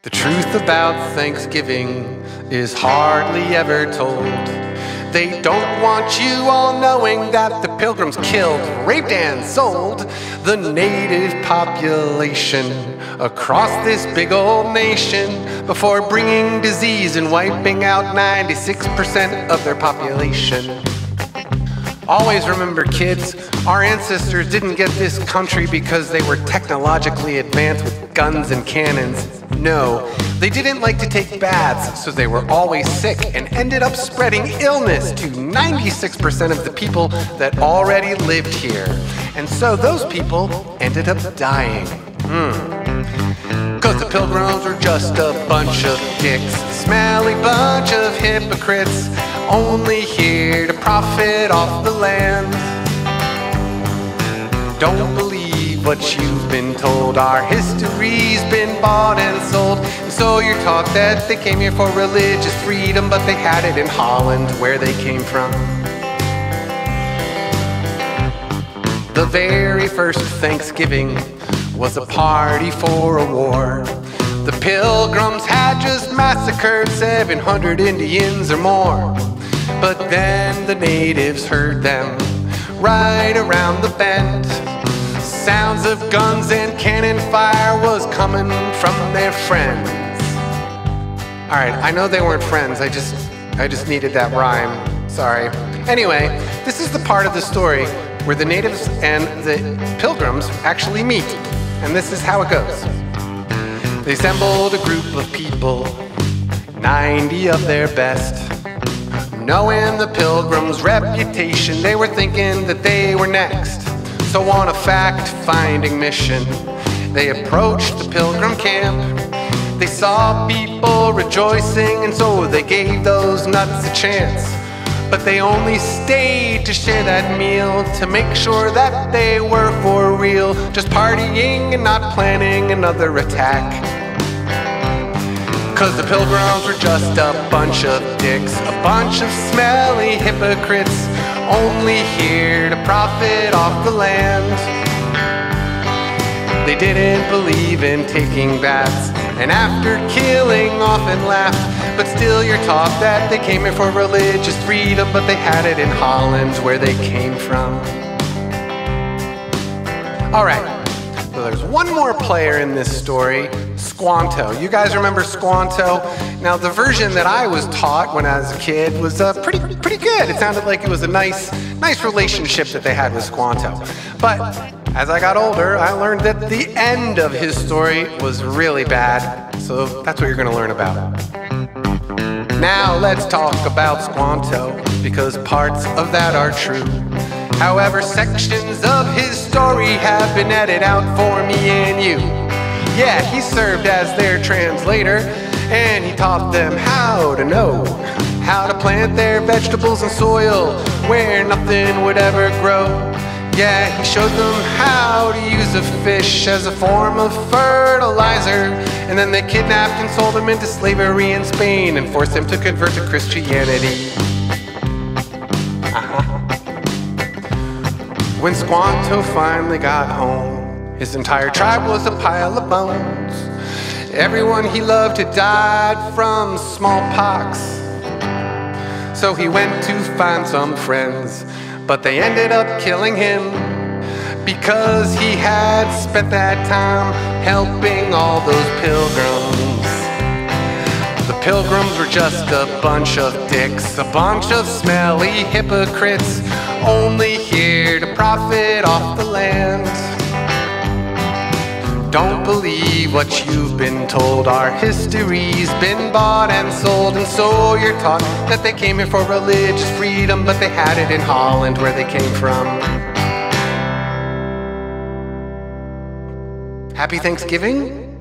The truth about Thanksgiving is hardly ever told. They don't want you all knowing that the Pilgrims killed, raped, and sold the native population across this big old nation before bringing disease and wiping out 96% of their population. Always remember, kids, our ancestors didn't get this country because they were technologically advanced with guns and cannons. No, they didn't like to take baths, so they were always sick and ended up spreading illness to 96% of the people that already lived here. And so those people ended up dying. Cause the Pilgrims were just a bunch of dicks, a smelly bunch of hypocrites, only here to profit off the land. Don't believe what you've been told, our history's been bought and sold. And so you're taught that they came here for religious freedom, but they had it in Holland, where they came from. The very first Thanksgiving was a party for a war. The Pilgrims had just massacred 700 Indians or more. But then the natives heard them right around the bend. Sounds of guns and cannon fire was coming from their friends. Alright, I know they weren't friends, I just needed that rhyme. Sorry. Anyway, this is the part of the story where the natives and the Pilgrims actually meet. And this is how it goes. They assembled a group of people, 90 of their best. Knowing the Pilgrims' reputation, they were thinking that they were next. So on a fact-finding mission, they approached the Pilgrim camp. They saw people rejoicing, and so they gave those nuts a chance. But they only stayed to share that meal, to make sure that they were for real, just partying and not planning another attack. Cause the Pilgrims were just a bunch of dicks, a bunch of smelly hypocrites, only here to profit off the land. They didn't believe in taking baths, and after killing often laughed. But still you're taught that they came here for religious freedom, but they had it in Holland, where they came from. Alright, so there's one more player in this story, Squanto. You guys remember Squanto? Now the version that I was taught when I was a kid was pretty good. It sounded like it was a nice relationship that they had with Squanto. But as I got older, I learned that the end of his story was really bad. So that's what you're gonna learn about. Now let's talk about Squanto, because parts of that are true. However, sections of his story have been edited out for me and you. Yeah, he served as their translator, and he taught them how to know how to plant their vegetables in soil where nothing would ever grow. Yeah, he showed them how to use a fish as a form of fertilizer, and then they kidnapped and sold him into slavery in Spain and forced him to convert to Christianity. When Squanto finally got home, his entire tribe was a pile of bones. Everyone he loved had died from smallpox. So he went to find some friends, but they ended up killing him because he had spent that time helping all those Pilgrims. The Pilgrims were just a bunch of dicks, a bunch of smelly hypocrites, only here to profit off the land. Don't believe what you've been told, our history's been bought and sold. And so you're taught that they came here for religious freedom, but they had it in Holland, where they came from. Happy Thanksgiving?